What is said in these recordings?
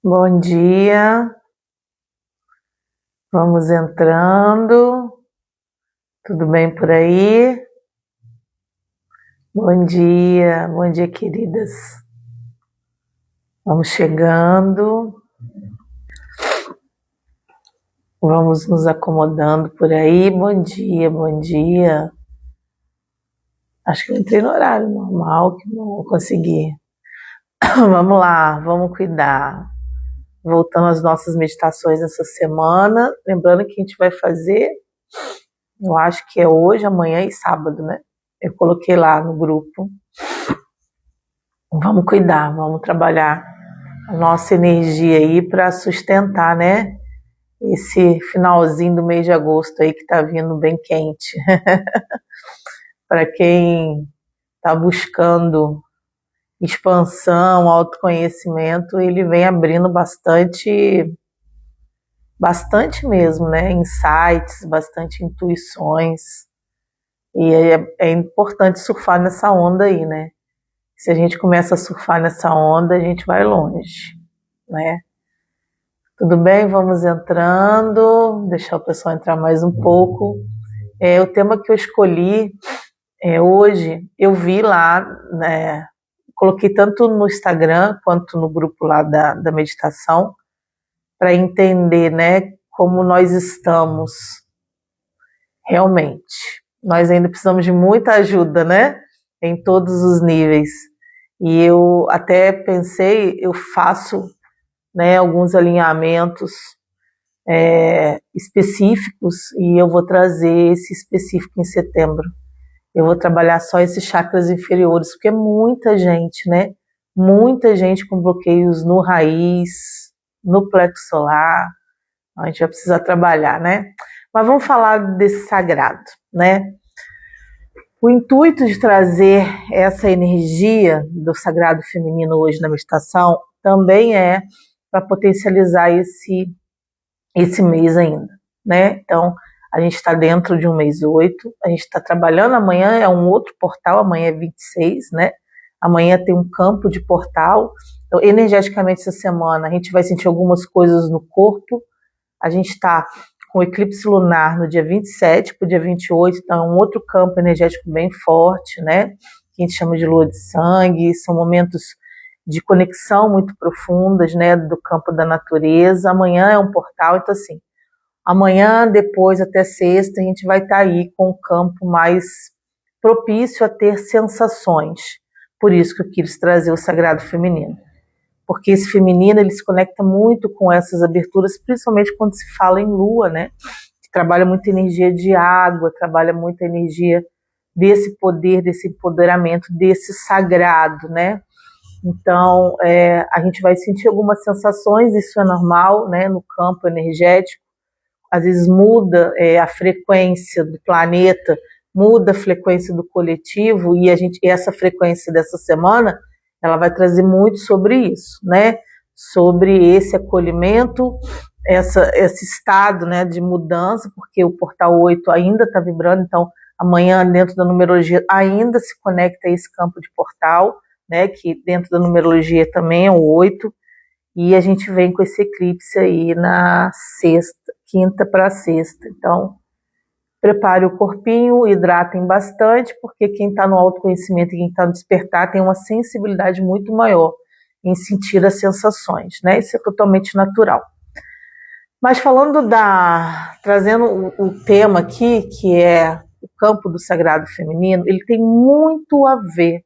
Bom dia, vamos entrando, tudo bem por aí? Bom dia, queridas. Vamos chegando, vamos nos acomodando por aí. Bom dia, bom dia. Acho que eu entrei no horário normal, que não vou conseguir. Vamos lá, vamos cuidar. Voltando às nossas meditações essa semana, lembrando que a gente vai fazer, eu acho que é hoje, amanhã e sábado, né? Eu coloquei lá no grupo. Vamos cuidar, vamos trabalhar a nossa energia aí para sustentar, né? Esse finalzinho do mês de agosto aí que tá vindo bem quente. Para quem tá buscando expansão, autoconhecimento, ele vem abrindo bastante mesmo, né? Insights, bastante intuições. E é importante surfar nessa onda aí, né? Se a gente começa a surfar nessa onda, a gente vai longe, né? Tudo bem? Vamos entrando, deixar o pessoal entrar mais um pouco. O tema que eu escolhi hoje, eu vi lá, né? Coloquei tanto no Instagram quanto no grupo lá da meditação, para entender, né, como nós estamos realmente. Nós ainda precisamos de muita ajuda, né? Em todos os níveis. E eu até pensei, eu faço, né, alguns alinhamentos específicos e eu vou trazer esse específico em setembro. Eu vou trabalhar só esses chakras inferiores, porque é muita gente, né? Muita gente com bloqueios no raiz, no plexo solar. A gente vai precisar trabalhar, né? Mas vamos falar desse sagrado, né? O intuito de trazer essa energia do sagrado feminino hoje na meditação também é para potencializar esse mês ainda, né? Então, a gente está dentro de um mês 8, a gente está trabalhando, amanhã é um outro portal, amanhã é 26, né? Amanhã tem um campo de portal. Então, energeticamente, essa semana, a gente vai sentir algumas coisas no corpo. A gente está com o eclipse lunar no dia 27 para o dia 28, então é um outro campo energético bem forte, né? Que a gente chama de lua de sangue, são momentos de conexão muito profundas, né? Do campo da natureza. Amanhã é um portal, então assim, amanhã, depois, até sexta, a gente vai estar aí com o campo mais propício a ter sensações. Por isso que eu quis trazer o sagrado feminino. Porque esse feminino, ele se conecta muito com essas aberturas, principalmente quando se fala em lua, né? Que trabalha muita energia de água, trabalha muita energia desse poder, desse empoderamento, desse sagrado, né? Então, a gente vai sentir algumas sensações, isso é normal, né? No campo energético. Às vezes muda a frequência do planeta, muda a frequência do coletivo, e essa frequência dessa semana, ela vai trazer muito sobre isso, né? Sobre esse acolhimento, esse estado, né, de mudança, porque o portal 8 ainda está vibrando, então amanhã dentro da numerologia ainda se conecta a esse campo de portal, né, que dentro da numerologia também é o 8, e a gente vem com esse eclipse aí na quinta para sexta. Então, prepare o corpinho, hidratem bastante, porque quem está no autoconhecimento e quem está no despertar tem uma sensibilidade muito maior em sentir as sensações, né? Isso é totalmente natural. Mas trazendo o tema aqui, que é o campo do sagrado feminino, ele tem muito a ver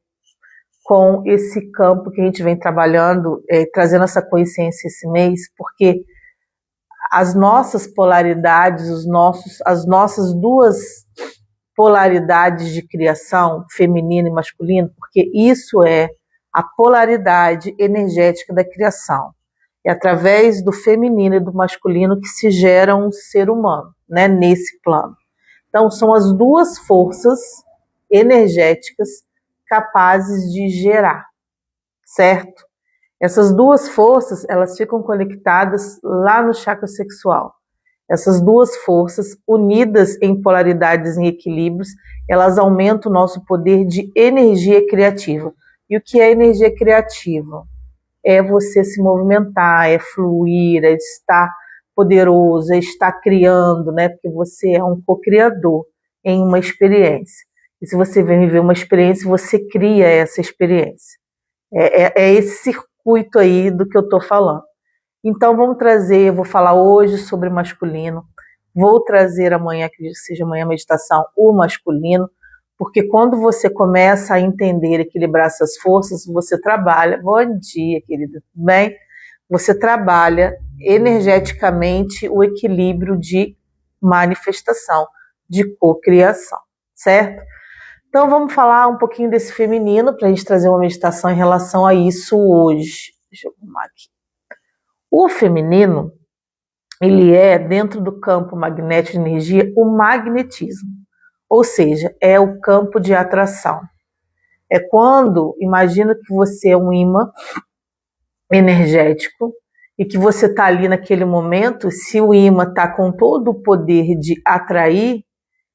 com esse campo que a gente vem trabalhando, trazendo essa consciência esse mês, porque as nossas polaridades, as nossas duas polaridades de criação, feminino e masculino, porque isso é a polaridade energética da criação. É através do feminino e do masculino que se gera um ser humano, né, nesse plano. Então, são as duas forças energéticas capazes de gerar, certo? Essas duas forças, elas ficam conectadas lá no chakra sexual. Essas duas forças, unidas em polaridades em equilíbrios, elas aumentam o nosso poder de energia criativa. E o que é energia criativa? é você se movimentar, é fluir, é estar poderoso, é estar criando, né? Porque você é um co-criador em uma experiência. E se você vem viver uma experiência, você cria essa experiência. É esse circuito aí do que eu estou falando. Então vamos trazer, eu vou falar hoje sobre masculino, vou trazer amanhã, acredito que seja amanhã a meditação, o masculino, porque quando você começa a entender, equilibrar essas forças, você trabalha, bom dia querida, tudo bem? Você trabalha energeticamente o equilíbrio de manifestação, de cocriação, certo? Então vamos falar um pouquinho desse feminino para a gente trazer uma meditação em relação a isso hoje. Deixa eu arrumar aqui. O feminino, ele é, dentro do campo magnético de energia, o magnetismo. Ou seja, é o campo de atração. É quando, imagina que você é um imã energético e que você está ali naquele momento, se o imã está com todo o poder de atrair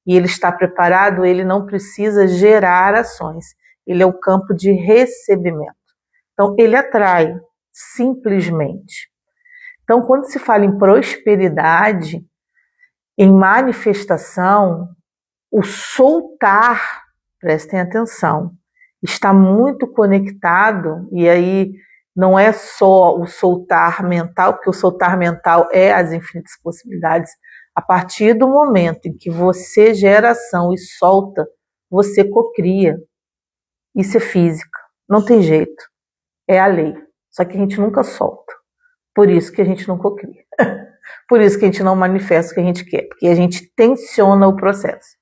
e ele está preparado, ele não precisa gerar ações. Ele é o campo de recebimento. Então, ele atrai, simplesmente. Então, quando se fala em prosperidade, em manifestação, o soltar, prestem atenção, está muito conectado, e aí não é só o soltar mental, porque o soltar mental é as infinitas possibilidades. A partir do momento em que você gera ação e solta, você cocria. Isso é física, não tem jeito, é a lei. Só que a gente nunca solta, por isso que a gente não cocria. Por isso que a gente não manifesta o que a gente quer, porque a gente tensiona o processo.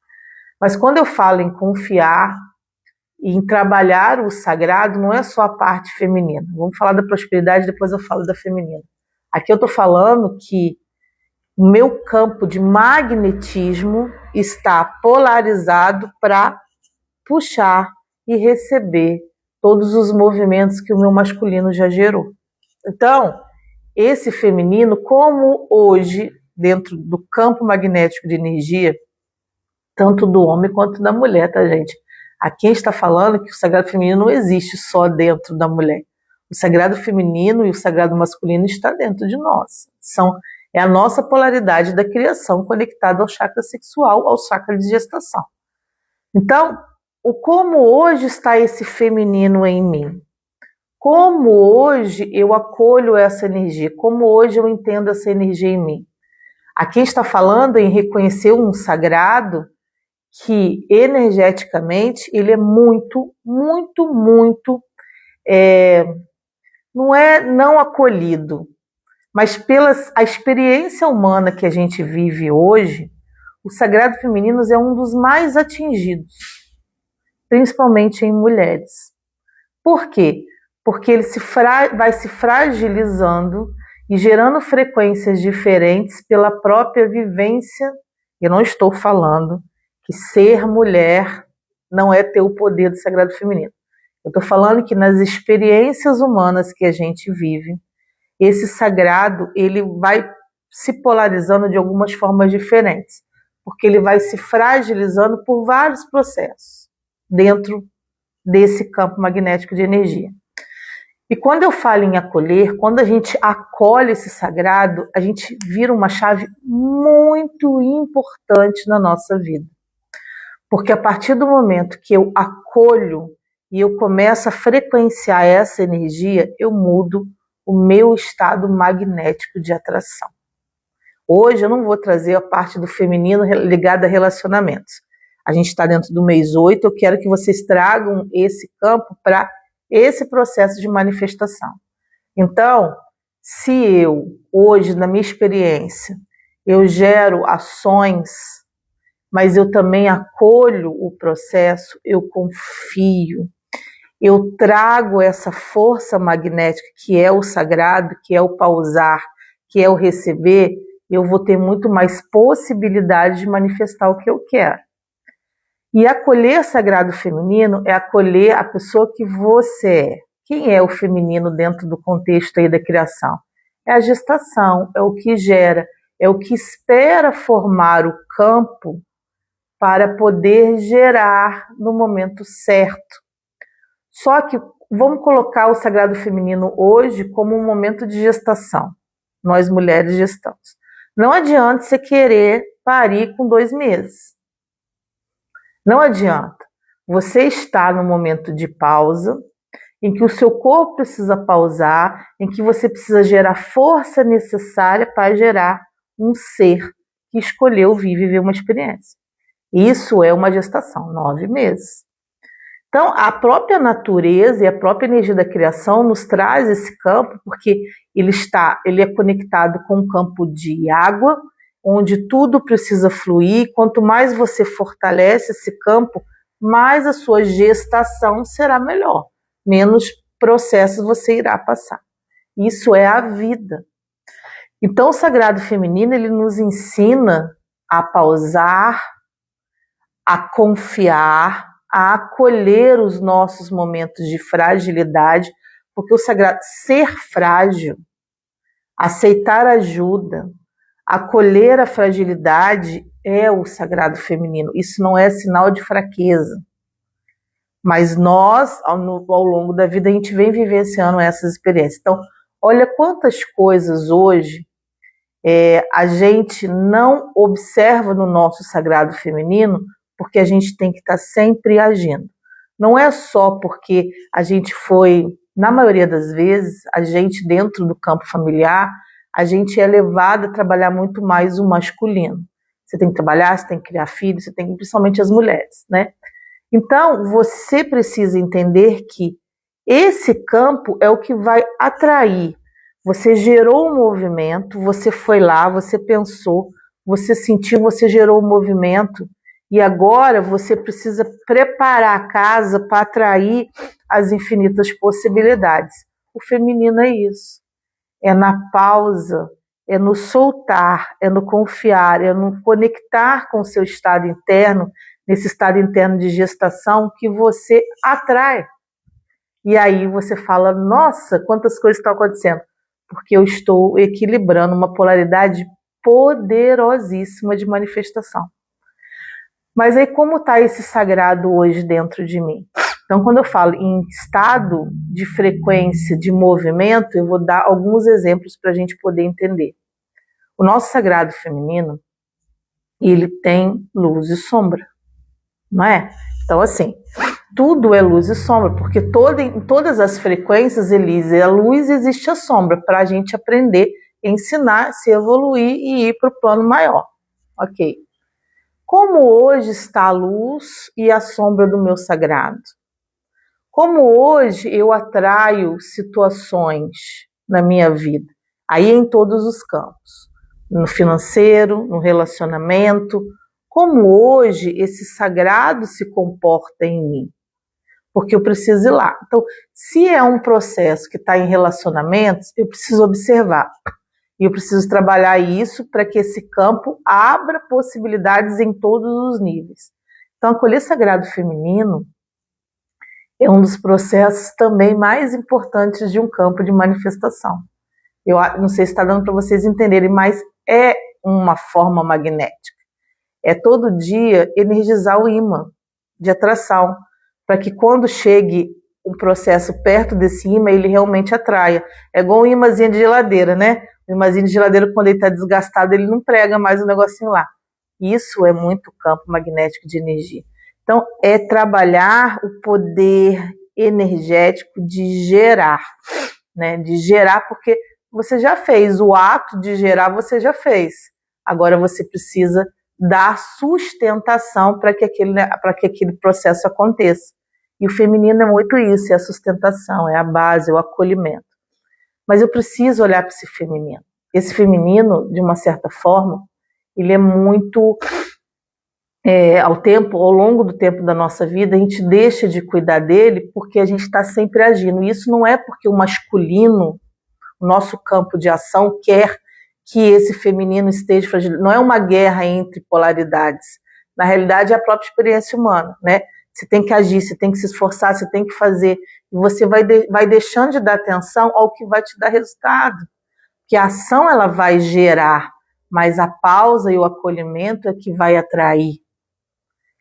Mas quando eu falo em confiar e em trabalhar o sagrado, não é só a parte feminina. Vamos falar da prosperidade, depois eu falo da feminina. Aqui eu estou falando que o meu campo de magnetismo está polarizado para puxar e receber todos os movimentos que o meu masculino já gerou. Então, esse feminino, como hoje, dentro do campo magnético de energia, tanto do homem quanto da mulher, tá, gente? Aqui a gente está falando que o sagrado feminino não existe só dentro da mulher. O sagrado feminino e o sagrado masculino está dentro de nós. É a nossa polaridade da criação conectada ao chakra sexual, ao chakra de gestação. Então, como hoje está esse feminino em mim? Como hoje eu acolho essa energia? Como hoje eu entendo essa energia em mim? Aqui está falando em reconhecer um sagrado que energeticamente ele é muito, muito, muito não acolhido, mas pela a experiência humana que a gente vive hoje, o sagrado feminino é um dos mais atingidos, principalmente em mulheres. Por quê? Porque ele vai se fragilizando e gerando frequências diferentes pela própria vivência. Eu não estou falando que ser mulher não é ter o poder do sagrado feminino. Eu estou falando que nas experiências humanas que a gente vive, esse sagrado ele vai se polarizando de algumas formas diferentes, porque ele vai se fragilizando por vários processos dentro desse campo magnético de energia. E quando eu falo em acolher, quando a gente acolhe esse sagrado, a gente vira uma chave muito importante na nossa vida. Porque a partir do momento que eu acolho e eu começo a frequenciar essa energia, eu mudo o meu estado magnético de atração. Hoje eu não vou trazer a parte do feminino ligada a relacionamentos. A gente está dentro do mês 8, eu quero que vocês tragam esse campo para esse processo de manifestação. Então, se eu, hoje, na minha experiência, eu gero ações, mas eu também acolho o processo, eu confio, eu trago essa força magnética que é o sagrado, que é o pausar, que é o receber, eu vou ter muito mais possibilidade de manifestar o que eu quero. E acolher sagrado feminino é acolher a pessoa que você é. Quem é o feminino dentro do contexto aí da criação? É a gestação, é o que gera, é o que espera formar o campo para poder gerar no momento certo. Só que vamos colocar o sagrado feminino hoje como um momento de gestação. Nós mulheres gestamos. Não adianta você querer parir com 2 meses. Não adianta. Você está no momento de pausa, em que o seu corpo precisa pausar, em que você precisa gerar força necessária para gerar um ser que escolheu vir viver uma experiência. Isso é uma gestação, 9 meses. Então, a própria natureza e a própria energia da criação nos traz esse campo, porque ele é conectado com um campo de água, onde tudo precisa fluir. Quanto mais você fortalece esse campo, mais a sua gestação será melhor, menos processos você irá passar. Isso é a vida. Então, o sagrado feminino, ele nos ensina a pausar, a confiar, a acolher os nossos momentos de fragilidade, porque o sagrado, ser frágil, aceitar ajuda, acolher a fragilidade é o sagrado feminino. Isso não é sinal de fraqueza. Mas nós, ao longo da vida, a gente vem vivenciando essas experiências. Então, olha quantas coisas hoje a gente não observa no nosso sagrado feminino, porque a gente tem que estar sempre agindo. Não é só porque a gente foi, na maioria das vezes, a gente dentro do campo familiar, a gente é levado a trabalhar muito mais o masculino. Você tem que trabalhar, você tem que criar filhos, você tem que, principalmente as mulheres, né? Então, você precisa entender que esse campo é o que vai atrair. Você gerou um movimento, você foi lá, você pensou, você sentiu, você gerou um movimento, e agora você precisa preparar a casa para atrair as infinitas possibilidades. O feminino é isso. É na pausa, é no soltar, é no confiar, é no conectar com o seu estado interno, nesse estado interno de gestação que você atrai. E aí você fala, nossa, quantas coisas estão acontecendo. Porque eu estou equilibrando uma polaridade poderosíssima de manifestação. Mas aí como está esse sagrado hoje dentro de mim? Então, quando eu falo em estado de frequência, de movimento, eu vou dar alguns exemplos para a gente poder entender. O nosso sagrado feminino, ele tem luz e sombra, não é? Então, assim, tudo é luz e sombra, porque em todas as frequências, Elise, a luz existe a sombra, para a gente aprender, ensinar, se evoluir e ir para o plano maior. Ok. Como hoje está a luz e a sombra do meu sagrado? Como hoje eu atraio situações na minha vida? Aí em todos os campos. No financeiro, no relacionamento. Como hoje esse sagrado se comporta em mim? Porque eu preciso ir lá. Então, se é um processo que está em relacionamentos, eu preciso observar. E eu preciso trabalhar isso para que esse campo abra possibilidades em todos os níveis. Então, acolher sagrado feminino é um dos processos também mais importantes de um campo de manifestação. Eu não sei se está dando para vocês entenderem, mas é uma forma magnética. É todo dia energizar o imã de atração, para que quando chegue um processo perto desse imã, ele realmente atraia. É igual um imãzinho de geladeira, né? O imãzinho de geladeira, quando ele está desgastado, ele não prega mais o negocinho lá. Isso é muito campo magnético de energia. Então, é trabalhar o poder energético de gerar, né? De gerar, porque você já fez, o ato de gerar você já fez. Agora você precisa dar sustentação para que aquele processo aconteça. E o feminino é muito isso, é a sustentação, é a base, é o acolhimento. Mas eu preciso olhar para esse feminino. Esse feminino, de uma certa forma, ele é muito... ao longo do tempo da nossa vida, a gente deixa de cuidar dele porque a gente está sempre agindo. E isso não é porque o masculino, o nosso campo de ação, quer que esse feminino esteja fragil. Não é uma guerra entre polaridades. Na realidade, é a própria experiência humana, né? Você tem que agir, você tem que se esforçar, você tem que fazer. E você vai deixando de dar atenção ao que vai te dar resultado. Porque a ação ela vai gerar, mas a pausa e o acolhimento é que vai atrair.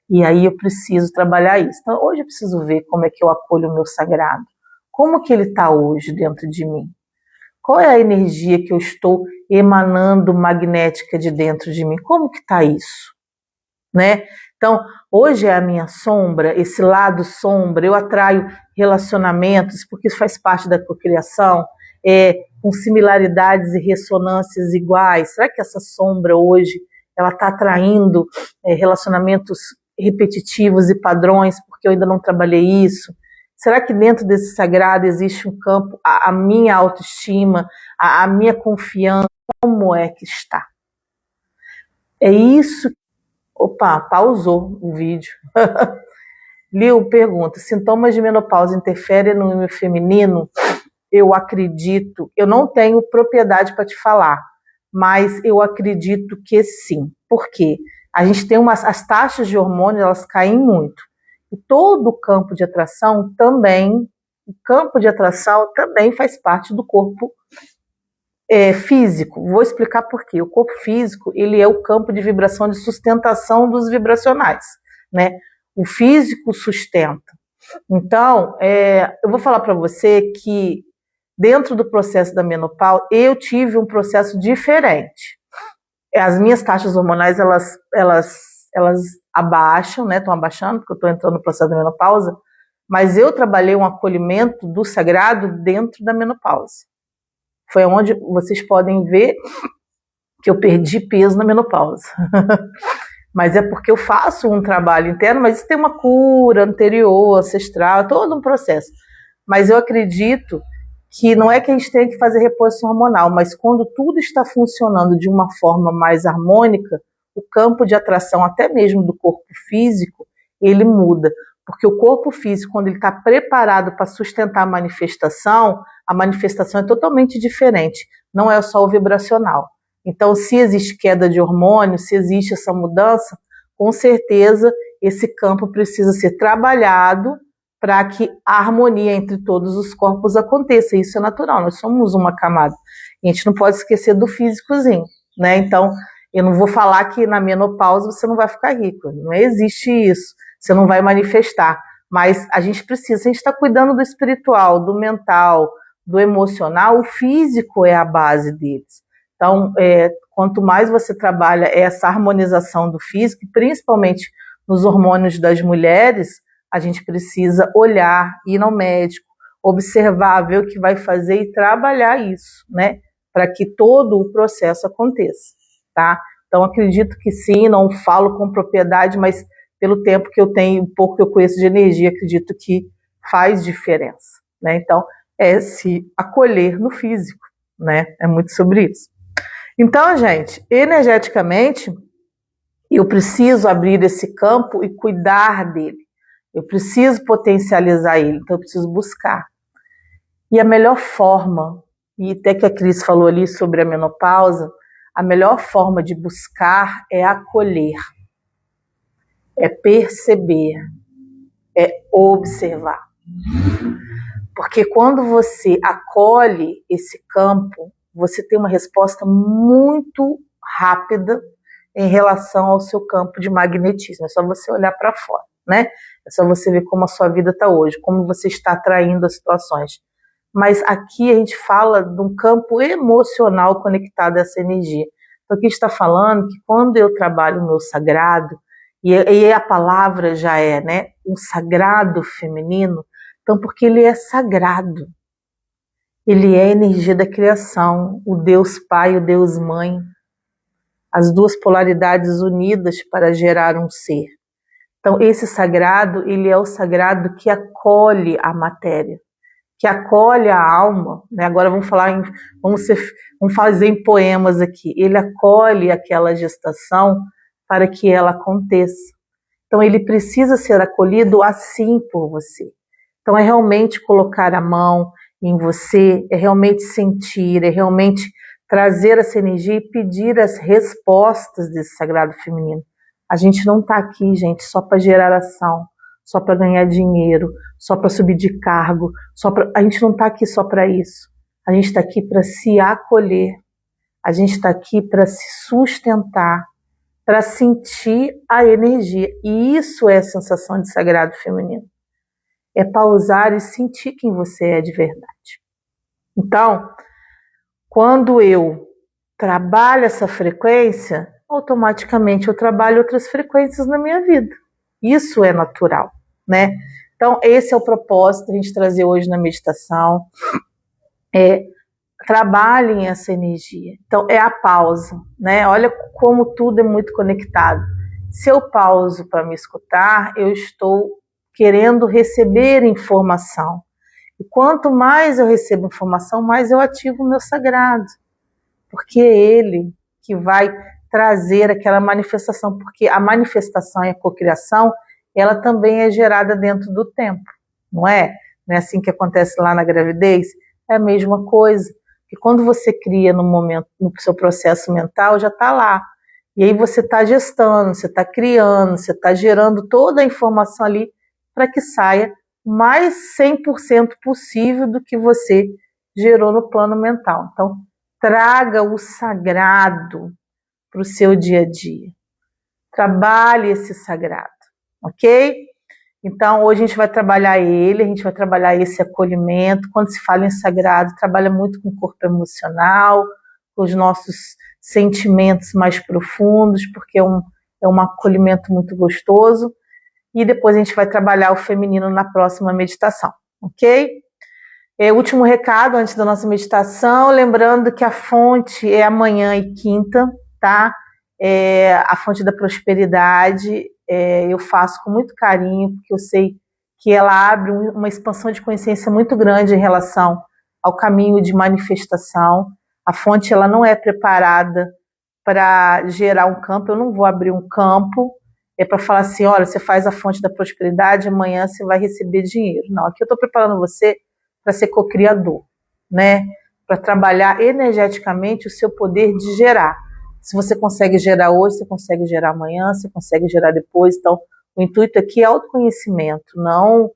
E aí eu preciso trabalhar isso. Então, hoje eu preciso ver como é que eu acolho o meu sagrado. Como que ele está hoje dentro de mim? Qual é a energia que eu estou emanando magnética de dentro de mim? Como que está isso? Né? Então, hoje é a minha sombra, esse lado sombra, eu atraio relacionamentos, porque isso faz parte da cocriação, com similaridades e ressonâncias iguais. Será que essa sombra hoje ela está atraindo relacionamentos repetitivos e padrões, porque eu ainda não trabalhei isso? Será que dentro desse sagrado existe um campo, a minha autoestima, a minha confiança, como é que está? É isso. Opa, pausou o vídeo. Lil pergunta, sintomas de menopausa interferem no meu feminino? Eu acredito, eu não tenho propriedade para te falar, mas eu acredito que sim. Por quê? A gente tem as taxas de hormônio, elas caem muito. E todo o campo de atração também faz parte do corpo físico. Vou explicar por quê. O corpo físico, ele é o campo de vibração de sustentação dos vibracionais, né? O físico sustenta. Então, eu vou falar para você que dentro do processo da menopausa, eu tive um processo diferente. As minhas taxas hormonais, elas abaixam, né? Estão abaixando, porque eu estou entrando no processo da menopausa, mas eu trabalhei um acolhimento do sagrado dentro da menopausa. Foi onde vocês podem ver que eu perdi peso na menopausa. Mas é porque eu faço um trabalho interno, mas isso tem uma cura anterior, ancestral, todo um processo. Mas eu acredito que não é que a gente tenha que fazer reposição hormonal, mas quando tudo está funcionando de uma forma mais harmônica, o campo de atração, até mesmo do corpo físico, ele muda. Porque o corpo físico, quando ele está preparado para sustentar a manifestação é totalmente diferente. Não é só o vibracional. Então, se existe queda de hormônio, se existe essa mudança, com certeza esse campo precisa ser trabalhado para que a harmonia entre todos os corpos aconteça. Isso é natural, nós somos uma camada. A gente não pode esquecer do físicozinho, né? Então, eu não vou falar que na menopausa você não vai ficar rico. Não existe isso. Você não vai manifestar. Mas a gente está cuidando do espiritual, do mental, do emocional. O físico é a base deles. Então, quanto mais você trabalha essa harmonização do físico, principalmente nos hormônios das mulheres, a gente precisa olhar, ir ao médico, observar, ver o que vai fazer e trabalhar isso, né? Para que todo o processo aconteça, tá? Então, acredito que sim, não falo com propriedade, mas pelo tempo que eu tenho, um pouco que eu conheço de energia, acredito que faz diferença, né? Então, se acolher no físico, né? É muito sobre isso. Então, gente, energeticamente, eu preciso abrir esse campo e cuidar dele. Eu preciso potencializar ele, então eu preciso buscar. E a melhor forma, e até que a Cris falou ali sobre a menopausa, a melhor forma de buscar é acolher, é perceber, é observar. Porque quando você acolhe esse campo, você tem uma resposta muito rápida em relação ao seu campo de magnetismo. É só você olhar para fora, né? É só você ver como a sua vida está hoje, como você está atraindo as situações. Mas aqui a gente fala de um campo emocional conectado a essa energia. Então aqui a gente está falando que quando eu trabalho o meu sagrado, e a palavra já é, né, um sagrado feminino, então porque ele é sagrado. Ele é a energia da criação, o Deus Pai, o Deus Mãe, as duas polaridades unidas para gerar um ser. Então esse sagrado, ele é o sagrado que acolhe a matéria, que acolhe a alma, né? Agora vamos fazer em poemas aqui. Ele acolhe aquela gestação para que ela aconteça. Então ele precisa ser acolhido assim por você. Então é realmente colocar a mão em você, é realmente sentir, é realmente trazer essa energia e pedir as respostas desse sagrado feminino. A gente não está aqui, gente, só para gerar ação, só para ganhar dinheiro, só para subir de cargo, a gente não está aqui só para isso. A gente está aqui para se acolher, a gente está aqui para se sustentar, para sentir a energia. E isso é a sensação de sagrado feminino. é pausar e sentir quem você é de verdade. Então, quando eu trabalho essa frequência, automaticamente eu trabalho outras frequências na minha vida. Isso é natural, né? Então, esse é o propósito da gente trazer hoje na meditação. Trabalhem essa energia. Então, é a pausa, né? Olha como tudo é muito conectado. Se eu pauso para me escutar, eu estou querendo receber informação. E quanto mais eu recebo informação, mais eu ativo o meu sagrado. Porque é ele que vai trazer aquela manifestação. Porque a manifestação e a cocriação, ela também é gerada dentro do tempo, não é? Não é assim que acontece lá na gravidez? É a mesma coisa. Que quando você cria no momento, no seu processo mental, já está lá. E aí você está gestando, você está criando, você está gerando toda a informação ali para que saia mais 100% possível do que você gerou no plano mental. Então, traga o sagrado para o seu dia a dia. Trabalhe esse sagrado, ok? Então, hoje a gente vai trabalhar ele, a gente vai trabalhar esse acolhimento. Quando se fala em sagrado, trabalha muito com o corpo emocional, com os nossos sentimentos mais profundos, porque é um acolhimento muito gostoso. E depois a gente vai trabalhar o feminino na próxima meditação, ok? Último recado antes da nossa meditação, lembrando que a fonte é amanhã e quinta, tá? A fonte da prosperidade, eu faço com muito carinho, porque eu sei que ela abre uma expansão de consciência muito grande em relação ao caminho de manifestação. A fonte ela não é preparada para gerar um campo, eu não vou abrir um campo, para falar assim, olha, você faz a fonte da prosperidade, amanhã você vai receber dinheiro. Não, aqui eu estou preparando você para ser co-criador, né? Para trabalhar energeticamente o seu poder de gerar. Se você consegue gerar hoje, você consegue gerar amanhã, você consegue gerar depois. Então, o intuito aqui é autoconhecimento, não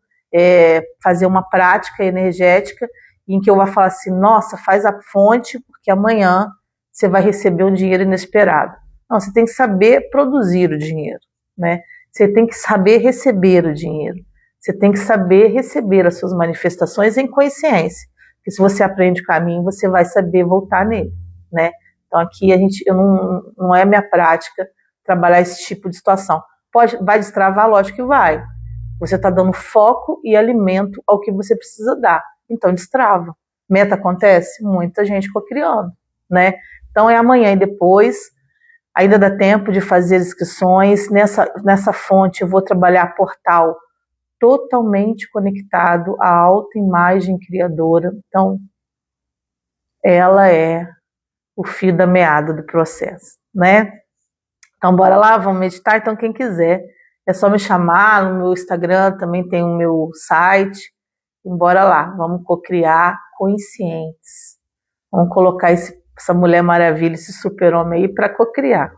fazer uma prática energética em que eu vou falar assim, nossa, faz a fonte, porque amanhã você vai receber um dinheiro inesperado. Não, você tem que saber produzir o dinheiro, né? Você tem que saber receber o dinheiro. Você tem que saber receber as suas manifestações em consciência. Porque se você aprende o caminho, você vai saber voltar nele, né? Então aqui não é minha prática trabalhar esse tipo de situação. Vai destravar? Lógico que vai. Você está dando foco e alimento ao que você precisa dar. Então destrava. Meta acontece? Muita gente cocriando, né? Então é amanhã e depois. Ainda dá tempo de fazer inscrições. Nessa fonte eu vou trabalhar portal totalmente conectado à autoimagem criadora. Então, ela é o fio da meada do processo, né? Então, bora lá, vamos meditar. Então, quem quiser, é só me chamar no meu Instagram, também tem o meu site. E bora lá, vamos cocriar conscientes. Vamos colocar essa Mulher Maravilha, esse super-homem aí para cocriar.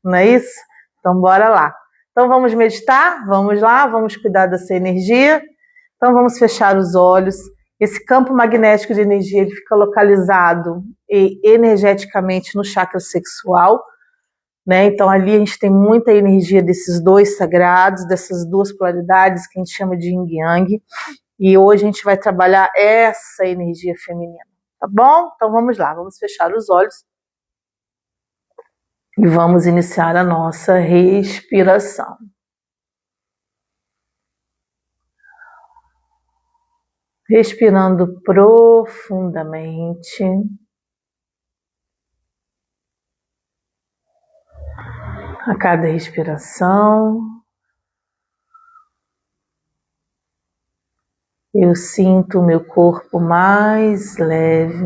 Não é isso? Então, bora lá. Então, vamos meditar? Vamos lá, vamos cuidar dessa energia. Então, vamos fechar os olhos. Esse campo magnético de energia ele fica localizado energeticamente no chakra sexual, né? Então, ali a gente tem muita energia desses dois sagrados, dessas duas polaridades que a gente chama de yin e yang. E hoje a gente vai trabalhar essa energia feminina, tá bom? Então, vamos lá, vamos fechar os olhos. E vamos iniciar a nossa respiração. Respirando profundamente. A cada respiração, eu sinto o meu corpo mais leve.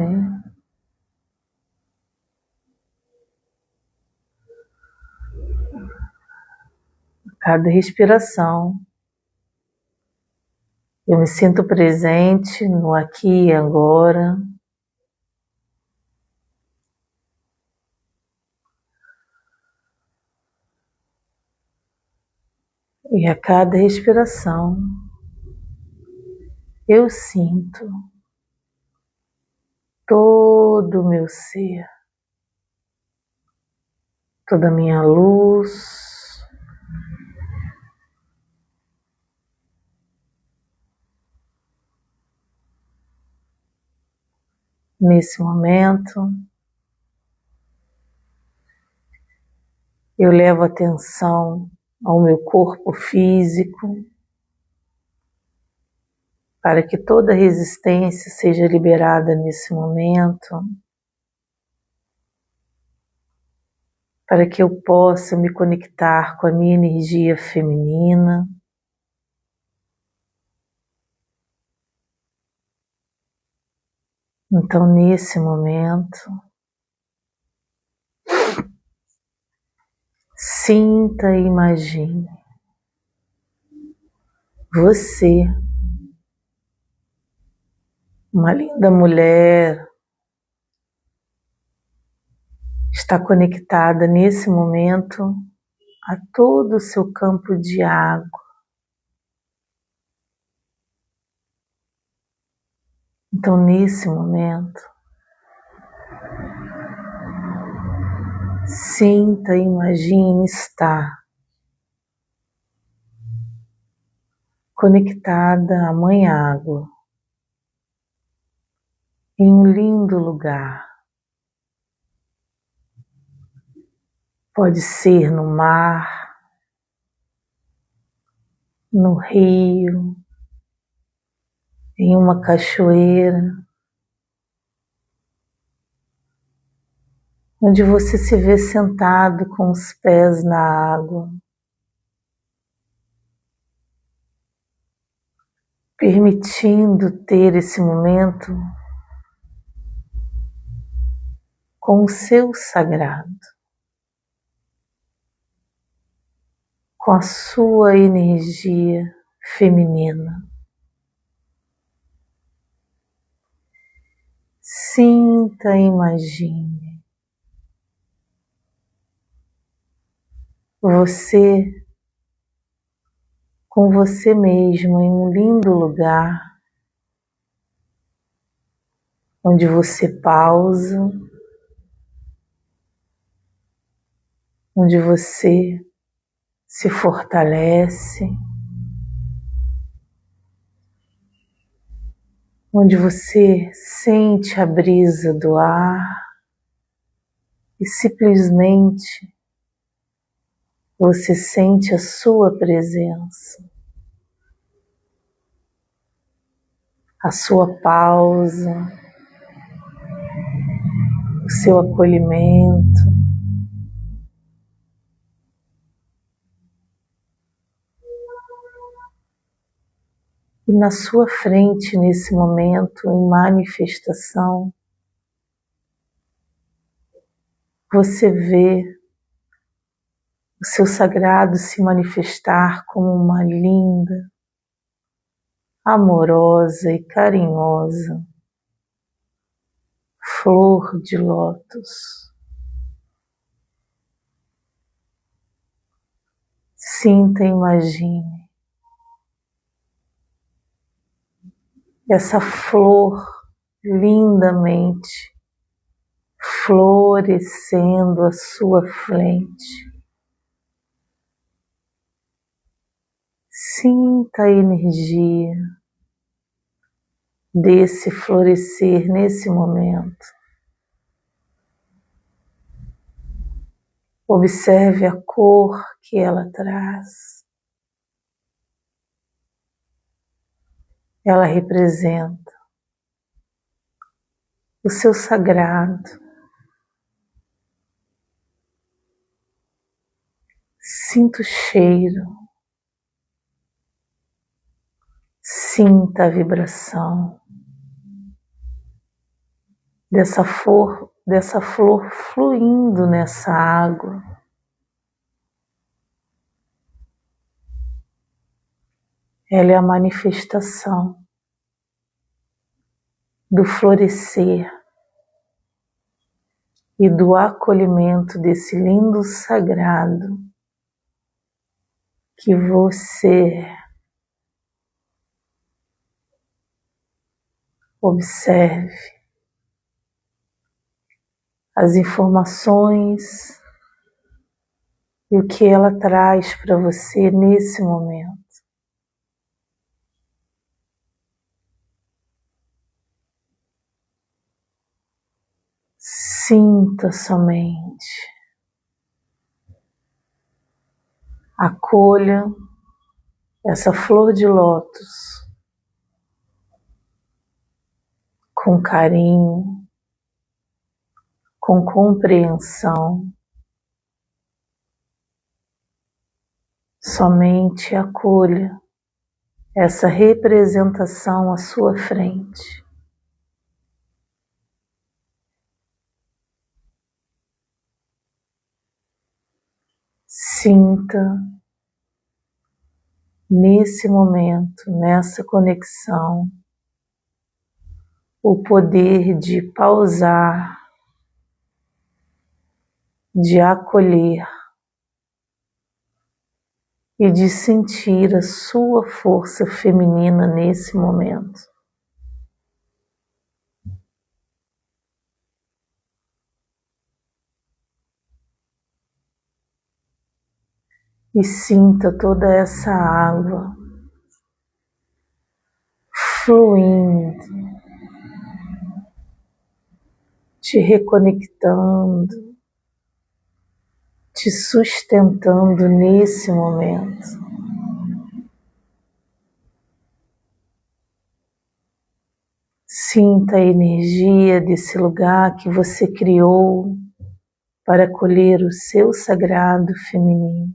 Cada respiração, eu me sinto presente no aqui e agora. E a cada respiração, eu sinto todo o meu ser, toda a minha luz, nesse momento. Eu levo atenção ao meu corpo físico, para que toda resistência seja liberada nesse momento, para que eu possa me conectar com a minha energia feminina. Então, nesse momento, sinta e imagine você, uma linda mulher, está conectada nesse momento a todo o seu campo de água. Então, nesse momento, sinta e imagine estar conectada à Mãe Água, em um lindo lugar. Pode ser no mar, no rio, em uma cachoeira, onde você se vê sentado com os pés na água, permitindo ter esse momento com o seu sagrado, com a sua energia feminina. Sinta e imagine você com você mesmo em um lindo lugar, onde você pausa, onde você se fortalece, onde você sente a brisa do ar e simplesmente você sente a sua presença, a sua pausa, o seu acolhimento. E na sua frente, nesse momento, em manifestação, você vê o seu sagrado se manifestar como uma linda, amorosa e carinhosa flor de lótus. Sinta e imagine essa flor lindamente florescendo à sua frente. Sinta a energia desse florescer nesse momento. Observe a cor que ela traz. Ela representa o seu sagrado. Sinta o cheiro. Sinta a vibração dessa flor fluindo nessa água. Ela é a manifestação do florescer e do acolhimento desse lindo sagrado que você é. Observe as informações e o que ela traz para você nesse momento. Sinta somente. Acolha essa flor de lótus com carinho, com compreensão. Somente acolha essa representação à sua frente. Sinta nesse momento, nessa conexão, o poder de pausar, de acolher e de sentir a sua força feminina nesse momento. E sinta toda essa água fluindo, te reconectando, te sustentando nesse momento. Sinta a energia desse lugar que você criou para acolher o seu sagrado feminino.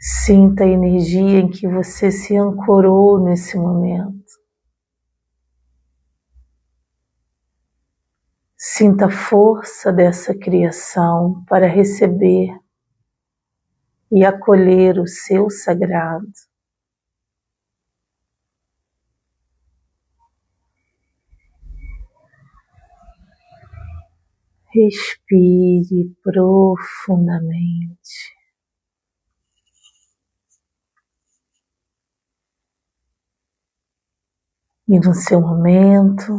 Sinta a energia em que você se ancorou nesse momento. Sinta a força dessa criação para receber e acolher o seu sagrado. Respire profundamente. E no seu momento,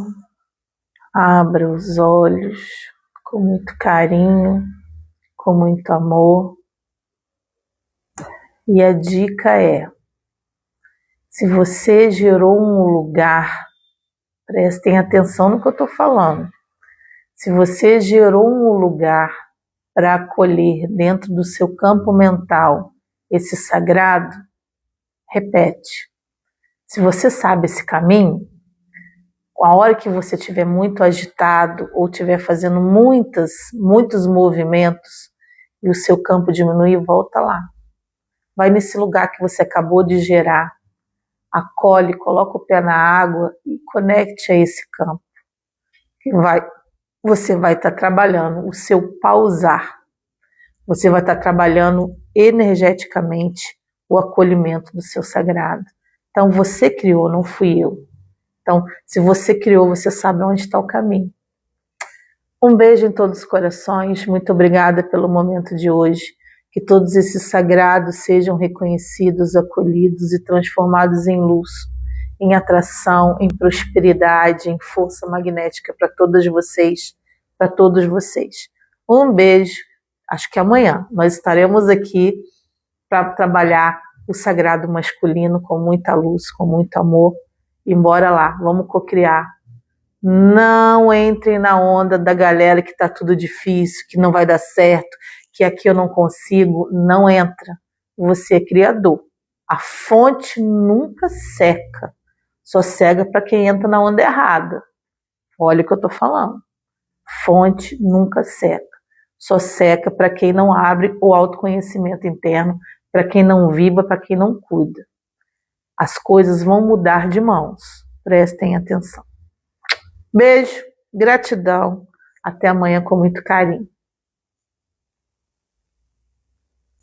abra os olhos com muito carinho, com muito amor. E a dica é, se você gerou um lugar, prestem atenção no que eu estou falando. Se você gerou um lugar para acolher dentro do seu campo mental esse sagrado, repete. Se você sabe esse caminho, a hora que você estiver muito agitado ou estiver fazendo muitos movimentos e o seu campo diminuir, volta lá. Vai nesse lugar que você acabou de gerar, acolhe, coloca o pé na água e conecte a esse campo. Você vai estar trabalhando o seu pausar. Você vai estar trabalhando energeticamente o acolhimento do seu sagrado. Então você criou, não fui eu. Então, se você criou, você sabe onde está o caminho. Um beijo em todos os corações. Muito obrigada pelo momento de hoje. Que todos esses sagrados sejam reconhecidos, acolhidos e transformados em luz, em atração, em prosperidade, em força magnética para todas vocês, para todos vocês. Um beijo. Acho que amanhã nós estaremos aqui para trabalhar o sagrado masculino com muita luz, com muito amor. E bora lá, vamos cocriar. Não entrem na onda da galera que está tudo difícil, que não vai dar certo, que aqui eu não consigo. Não entra. Você é criador. A fonte nunca seca. Só cega para quem entra na onda errada. Olha o que eu estou falando. Fonte nunca seca. Só seca para quem não abre o autoconhecimento interno, para quem não vibra, para quem não cuida. As coisas vão mudar de mãos. Prestem atenção. Beijo, gratidão. Até amanhã com muito carinho.